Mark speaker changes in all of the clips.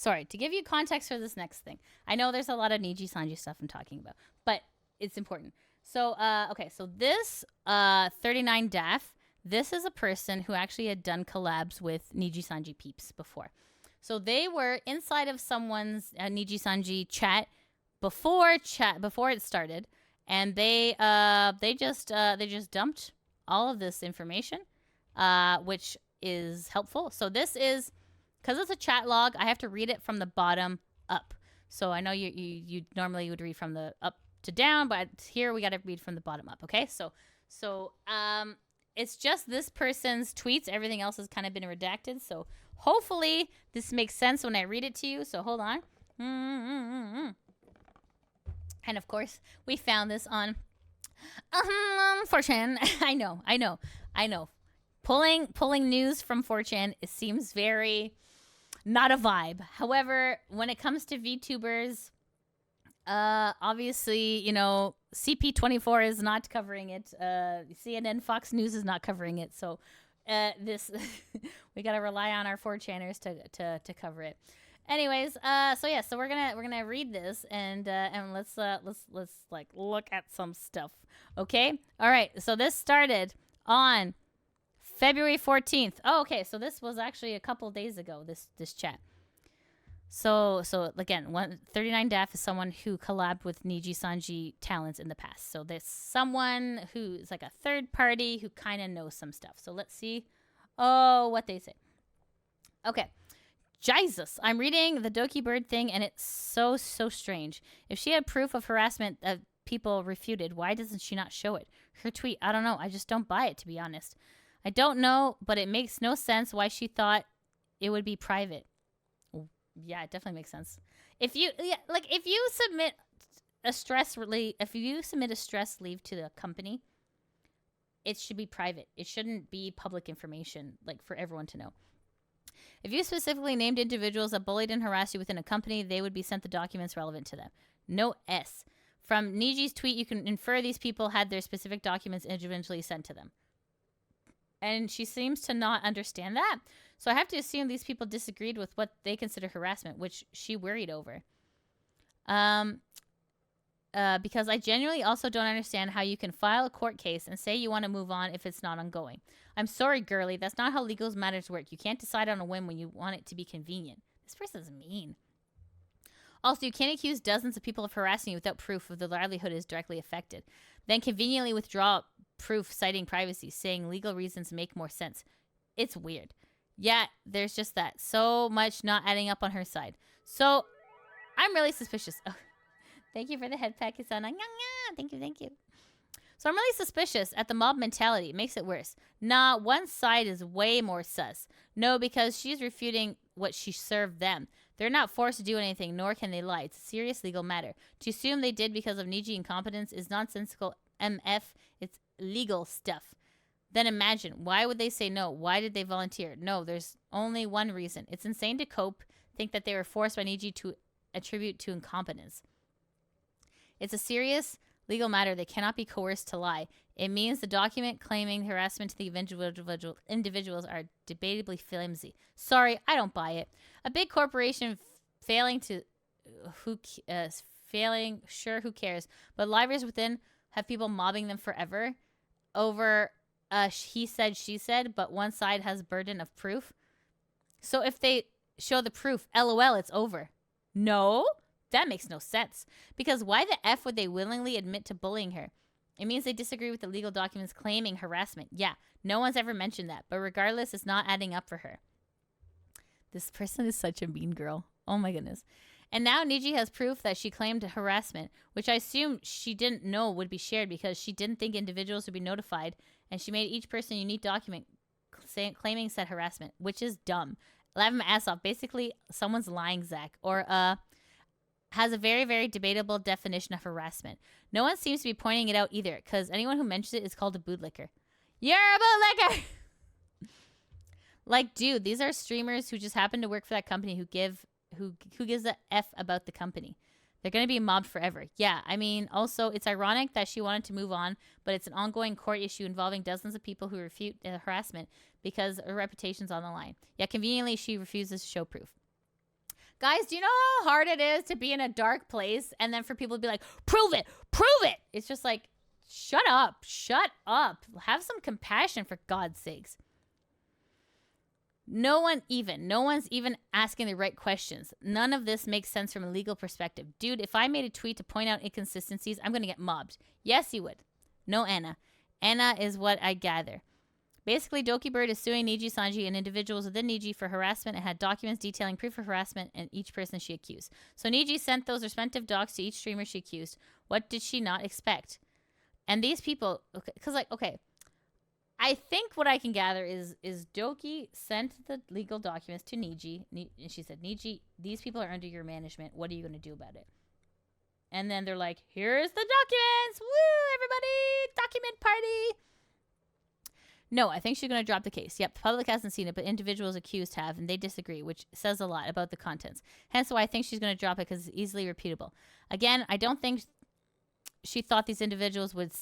Speaker 1: sorry, to give you context for this next thing. I know there's a lot of Nijisanji stuff I'm talking about, but it's important. So, okay, so this 39 Daff, this is a person who actually had done collabs with Nijisanji peeps before. So they were inside of someone's Nijisanji chat before it started, and they just dumped all of this information, which is helpful. So this is, because it's a chat log, I have to read it from the bottom up. So I know you normally would read from the up to down, but here we got to read from the bottom up. Okay, so it's just this person's tweets. Everything else has kind of been redacted. So hopefully this makes sense when I read it to you. So hold on. And of course, we found this on 4chan. I know. Pulling news from 4chan, it seems very not a vibe. However, when it comes to VTubers, obviously, you know, CP24 is not covering it. CNN, Fox News is not covering it. So this we gotta rely on our 4chaners to cover it. Anyways, so we're gonna read this and let's like look at some stuff. Okay, all right. So this started on February 14th. Oh, okay. So this was actually a couple days ago. This chat. So again, 39 Daff is someone who collabed with Nijisanji talents in the past. So there's someone who's like a third party who kind of knows some stuff. So let's see. Oh, what they say. Okay. Jesus, I'm reading the Dokibird thing, and it's so strange. If she had proof of harassment that people refuted, why doesn't she not show it? Her tweet, I don't know. I just don't buy it, to be honest. I don't know, but it makes no sense why she thought it would be private. Yeah, it definitely makes sense. If you submit a stress leave to the company, it should be private. It shouldn't be public information, like for everyone to know. If you specifically named individuals that bullied and harassed you within a company, they would be sent the documents relevant to them. No S. From Niji's tweet, you can infer these people had their specific documents individually sent to them. And she seems to not understand that. So I have to assume these people disagreed with what they consider harassment, which she worried over. Because I genuinely also don't understand how you can file a court case and say you want to move on if it's not ongoing. I'm sorry, girly. That's not how legal matters work. You can't decide on a whim when you want it to be convenient. This person's mean. Also, you can't accuse dozens of people of harassing you without proof of the livelihood is directly affected. Then conveniently withdraw proof citing privacy, saying legal reasons make more sense. It's weird. Yeah, there's just that. So much not adding up on her side. So I'm really suspicious. Oh, thank you for the head pack. It's on. Thank you. So I'm really suspicious at the mob mentality. It makes it worse. Nah, one side is way more sus. No, because she's refuting what she served them. They're not forced to do anything, nor can they lie. It's a serious legal matter. To assume they did because of Niji incompetence is nonsensical MF. It's legal stuff. Then imagine, why would they say no? Why did they volunteer? No, there's only one reason. It's insane to think that they were forced by Niji to attribute to incompetence. It's a serious legal matter. They cannot be coerced to lie. It means the document claiming harassment to the individuals are debatably flimsy. Sorry, I don't buy it. A big corporation failing, who cares? But libraries within have people mobbing them forever over he said, she said, but one side has burden of proof. So if they show the proof, LOL, it's over. No, that makes no sense. Because why the F would they willingly admit to bullying her? It means they disagree with the legal documents claiming harassment. Yeah, no one's ever mentioned that. But regardless, it's not adding up for her. This person is such a mean girl. Oh my goodness. And now Niji has proof that she claimed harassment, which I assume she didn't know would be shared because she didn't think individuals would be notified, and she made each person a unique document claiming said harassment, which is dumb. Laughing my ass off. Basically, someone's lying, Zach, or has a very, very debatable definition of harassment. No one seems to be pointing it out either, because anyone who mentions it is called a bootlicker. You're a bootlicker! Like, dude, these are streamers who just happen to work for that company who gives a F about the company. They're going to be mobbed forever. Yeah, I mean, also, it's ironic that she wanted to move on, but it's an ongoing court issue involving dozens of people who refute harassment because her reputation's on the line. Yeah, conveniently, she refuses to show proof. Guys, do you know how hard it is to be in a dark place and then for people to be like, prove it, prove it? It's just like, shut up, have some compassion for God's sakes. No one's even asking the right questions. None of this makes sense from a legal perspective. Dude, if I made a tweet to point out inconsistencies, I'm going to get mobbed. Yes, you would. No, Anna. Anna is what I gather. Basically, Dokibird is suing Nijisanji and individuals within Niji for harassment and had documents detailing proof of harassment and each person she accused. So Niji sent those respective docs to each streamer she accused. What did she not expect? And these people, because okay, I think what I can gather is Doki sent the legal documents to Niji, and she said, Niji, these people are under your management. What are you going to do about it? And then they're like, here's the documents. Woo, everybody, document party. No, I think she's going to drop the case. Yep, the public hasn't seen it, but individuals accused have, and they disagree, which says a lot about the contents. Hence why I think she's going to drop it, because it's easily repeatable. Again, I don't think she thought these individuals would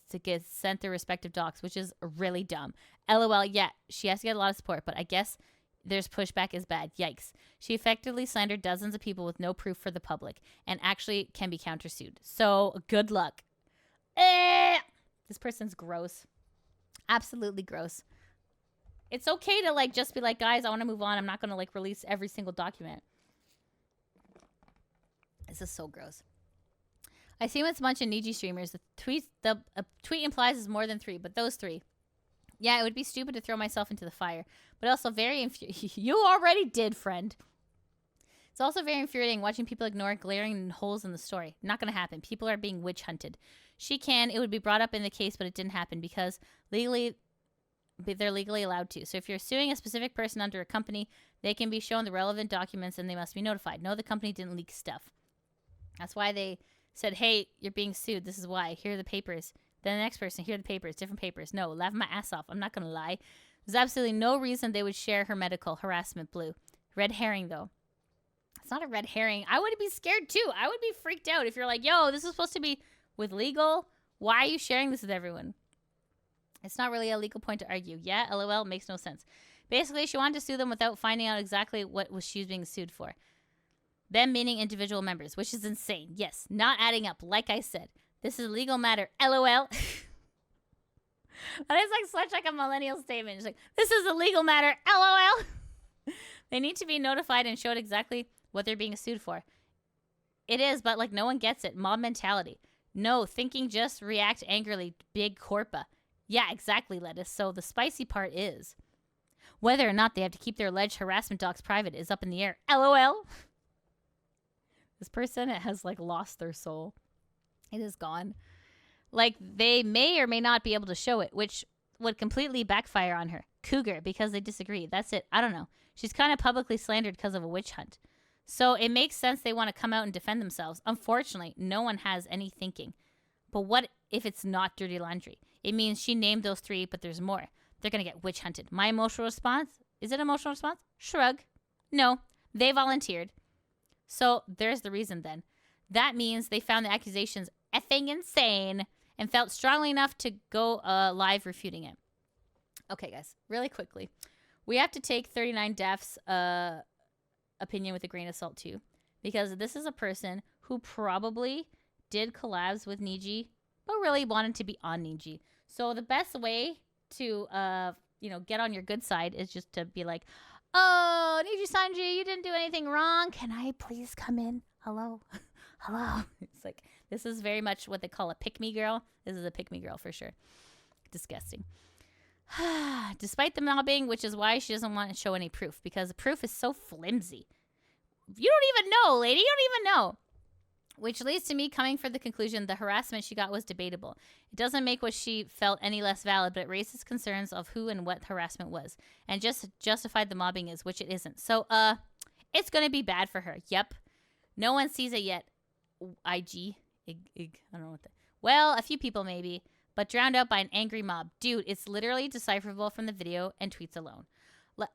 Speaker 1: to get sent their respective docs, which is really dumb. LOL, yeah, she has to get a lot of support, but I guess there's pushback is bad. Yikes. She effectively slandered dozens of people with no proof for the public and actually can be countersued. So good luck. This person's gross. Absolutely gross. It's okay to like just be like, guys, I want to move on. I'm not going to like release every single document. This is so gross. I see what's a bunch of Niji streamers. The tweet implies is more than 3, but those 3. Yeah, it would be stupid to throw myself into the fire, but also very you already did, friend. It's also very infuriating watching people ignore glaring holes in the story. Not going to happen. People are being witch hunted. It would be brought up in the case, but it didn't happen because they're legally allowed to. So if you're suing a specific person under a company, they can be shown the relevant documents and they must be notified. No, the company didn't leak stuff. That's why they said, hey, you're being sued. This is why. Here are the papers. Then the next person, here are the papers, different papers. No, laughing my ass off. I'm not going to lie. There's absolutely no reason they would share her medical harassment blue. Red herring, though. It's not a red herring. I would be scared, too. I would be freaked out if you're like, yo, this is supposed to be with legal. Why are you sharing this with everyone? It's not really a legal point to argue. Yeah, LOL, makes no sense. Basically, she wanted to sue them without finding out exactly what she was being sued for. Them meaning individual members, which is insane. Yes, not adding up. Like I said, this is a legal matter. LOL. That is like such like a millennial statement. It's like, this is a legal matter. LOL. They need to be notified and showed exactly what they're being sued for. It is, but like no one gets it. Mob mentality. No, thinking just react angrily. Big corpa. Yeah, exactly, Lettuce. So the spicy part is whether or not they have to keep their alleged harassment docs private is up in the air. LOL. This person has like lost their soul. It is gone. Like they may or may not be able to show it, which would completely backfire on her. Cougar, because they disagree. That's it. I don't know. She's kind of publicly slandered because of a witch hunt. So it makes sense they want to come out and defend themselves. Unfortunately, no one has any thinking. But what if it's not dirty laundry? It means she named those 3, but there's more. They're going to get witch hunted. My emotional response? Is it emotional response? Shrug. No, they volunteered. So there's the reason then. That means they found the accusations effing insane and felt strongly enough to go live refuting it. Okay, guys, really quickly. We have to take 39 Death's opinion with a grain of salt too, because this is a person who probably did collabs with Niji, but really wanted to be on Niji. So the best way to get on your good side is just to be like, oh, Nijisanji, you didn't do anything wrong. Can I please come in? Hello? Hello? It's like, this is very much what they call a pick-me girl. This is a pick-me girl for sure. Disgusting. Despite the mobbing, which is why she doesn't want to show any proof, because the proof is so flimsy. You don't even know, lady. You don't even know. Which leads to me coming for the conclusion the harassment she got was debatable. It doesn't make what she felt any less valid, but it raises concerns of who and what harassment was, and just justified the mobbing is, which it isn't. So, it's going to be bad for her. Yep. No one sees it yet. I don't know what that. Well, a few people maybe, but drowned out by an angry mob. Dude, it's literally decipherable from the video and tweets alone.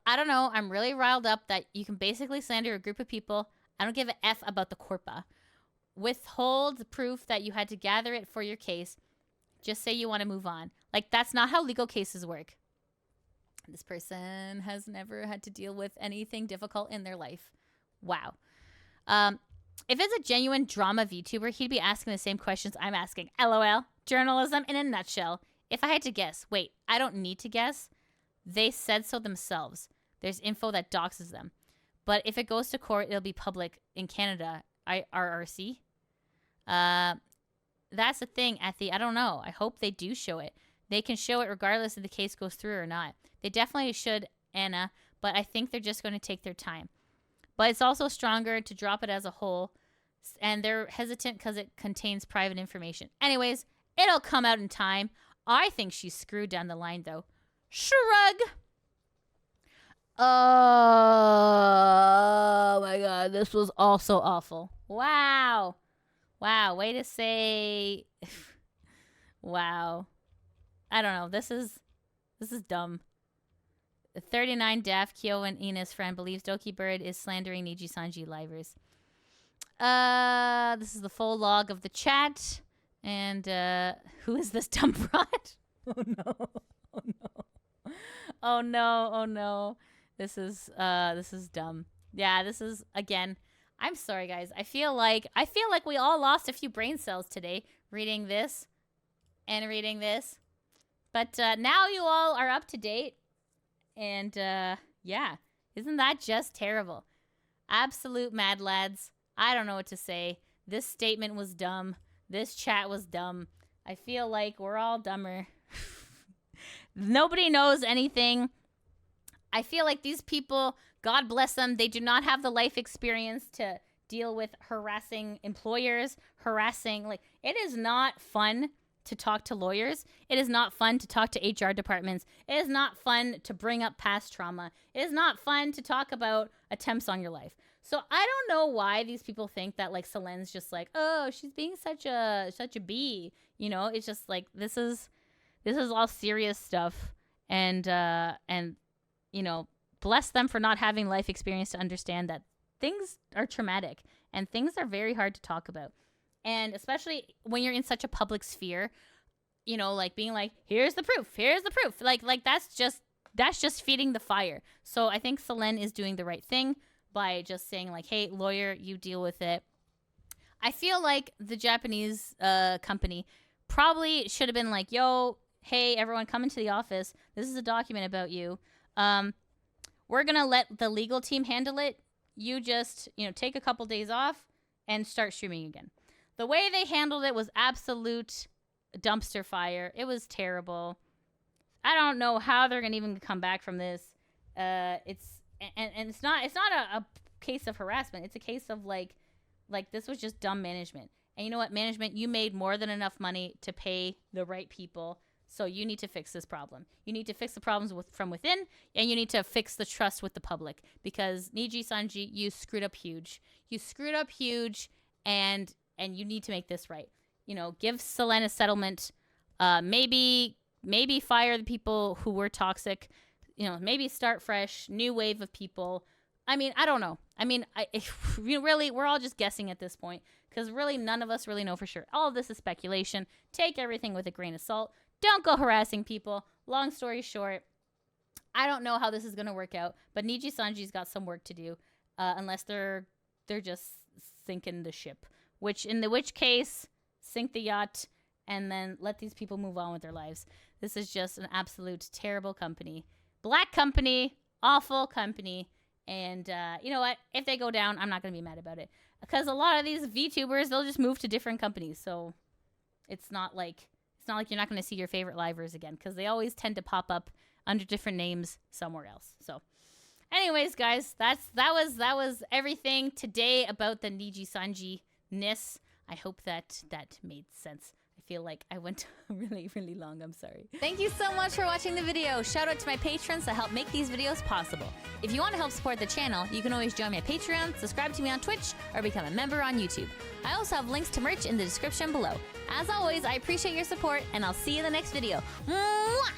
Speaker 1: I don't know. I'm really riled up that you can basically slander a group of people. I don't give a F about the corpa. Withhold the proof that you had to gather it for your case. Just say you want to move on. Like, that's not how legal cases work. This person has never had to deal with anything difficult in their life. Wow. If it's a genuine drama VTuber, he'd be asking the same questions I'm asking. LOL. Journalism in a nutshell. If I had to guess, wait, I don't need to guess. They said so themselves. There's info that doxes them. But if it goes to court, it'll be public in Canada. RRC. That's the thing, Ethy. I don't know. I hope they do show it. They can show it regardless if the case goes through or not. They definitely should, Anna, but I think they're just going to take their time. But it's also stronger to drop it as a whole, and they're hesitant because it contains private information. Anyways, it'll come out in time. I think she's screwed down the line, though. Shrug. Oh, my God. This was also awful. Wow. Wow. Way to say... Wow. I don't know. This is dumb. The 39 Daft, Kyo, and Ina's friend believes Dokibird is slandering Nijisanji livers. This is the full log of the chat. And who is this dumb broad? Oh no. Oh no. Oh no. Oh no. This is dumb. Yeah, this is, again, I'm sorry guys. I feel like we all lost a few brain cells today reading this and reading this. But now you all are up to date. And yeah, isn't that just terrible? Absolute mad lads. I don't know what to say. This statement was dumb. This chat was dumb. I feel like we're all dumber. Nobody knows anything. I feel like these people, God bless them, they do not have the life experience to deal with harassing employers, like, it is not fun to talk to lawyers. It is not fun to talk to HR departments. It is not fun to bring up past trauma. It is not fun to talk about attempts on your life. So I don't know why these people think that, like, Selene's just like, oh, she's being such a bee. You know, it's just like, this is all serious stuff. And you know, bless them for not having life experience to understand that things are traumatic and things are very hard to talk about. And especially when you're in such a public sphere, you know, like being like, here's the proof. Like that's just feeding the fire. So I think Selene is doing the right thing by just saying like, hey, lawyer, you deal with it. I feel like the Japanese company probably should have been like, yo, hey, everyone, come into the office. This is a document about you. We're going to let the legal team handle it. You just, you know, take a couple days off and start streaming again. The way they handled it was absolute dumpster fire. It was terrible. I don't know how they're going to even come back from this. It's not a case of harassment. It's a case of like this was just dumb management. And you know what, management, you made more than enough money to pay the right people. So you need to fix this problem. You need to fix the problems from within, and you need to fix the trust with the public. Because Nijisanji, you screwed up huge. You screwed up huge, and you need to make this right. You know, give Selene a settlement. Maybe fire the people who were toxic. You know, maybe start fresh, new wave of people. I mean, I don't know. I mean, really, we're all just guessing at this point. Because really, none of us really know for sure. All of this is speculation. Take everything with a grain of salt. Don't go harassing people. Long story short, I don't know how this is going to work out, but Nijisanji's got some work to do, unless they're just sinking the ship. In which case, sink the yacht and then let these people move on with their lives. This is just an absolute terrible company. Black company, awful company, and you know what? If they go down, I'm not going to be mad about it. Because a lot of these VTubers, they'll just move to different companies, so it's not like you're not going to see your favorite livers again, because they always tend to pop up under different names somewhere else. So anyways, guys, that was everything today about the Nijisanji-ness. I hope that made sense. I feel like I went really, really long. I'm sorry. Thank you so much for watching the video. Shout out to my patrons that help make these videos possible. If you want to help support the channel, you can always join me at Patreon, subscribe to me on Twitch, or become a member on YouTube. I also have links to merch in the description below. As always, I appreciate your support, and I'll see you in the next video. Mwah!